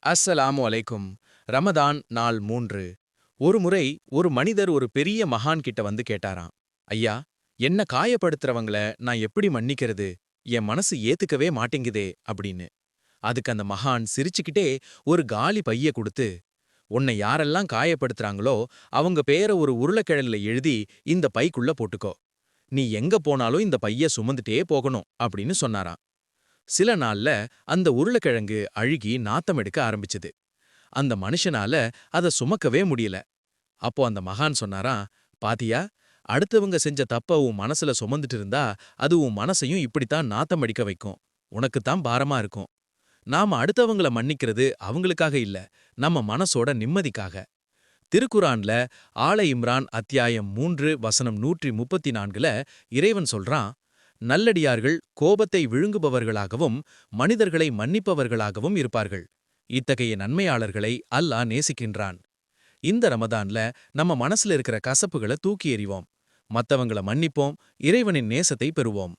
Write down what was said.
அஸ்ஸலாமு அலைக்கும். ரமதான் நாள் 3. ஒருமுறை ஒரு மனிதர் ஒரு பெரிய மகான் கிட்ட வந்து கேட்டாராம். ஐயா, என்ன காயப்படுத்துறவங்கள நான் எப்படி மன்னிக்கிறது? என் மனசு ஏத்துக்கவே மாட்டேங்குதே அப்படின்னு. அதுக்கு அந்த மகான் சிரிச்சுக்கிட்டே ஒரு காலி பைய கொடுத்து, உன்னை யாரெல்லாம் காயப்படுத்துறாங்களோ அவங்க பேர ஒரு உருளைக்கிழங்குல எழுதி இந்த பைக்குள்ள போட்டுக்கோ. நீ எங்க போனாலும் இந்த பைய சுமந்துட்டே போகணும் அப்படின்னு சொன்னாராம். சில நாள்ல அந்த உருளைக்கிழங்கு அழுகி நாத்தம் எடுக்க ஆரம்பிச்சது. அந்த மனுஷனால அத சுமக்கவே முடியல. அப்போ அந்த மகான் சொன்னாராம், பாத்தியா, அடுத்தவங்க செஞ்ச தப்ப உன் மனசுல சுமந்துட்டு இருந்தா அது உன் மனசையும் இப்படித்தான் நாத்தம் அடிக்க வைக்கும். உனக்குத்தான் பாரமா இருக்கும். நாம அடுத்தவங்கள மன்னிக்கிறது அவங்களுக்காக இல்ல, நம்ம மனசோட நிம்மதிக்காக. திருக்குரான்ல ஆல இம்ரான் அத்தியாயம் 3 வசனம் 134ல இறைவன் சொல்றான், நல்லடியார்கள் கோபத்தை விழுங்குபவர்களாகவும் மனிதர்களை மன்னிப்பவர்களாகவும் இருப்பார்கள். இத்தகைய நன்மையாளர்களை அல்லாஹ் நேசிக்கின்றான். இந்த ரமதான்ல நம்ம மனசுல இருக்கிற கசப்புகளை தூக்கி எறிவோம். மத்தவங்கள மன்னிப்போம், இறைவனின் நேசத்தை பெறுவோம்.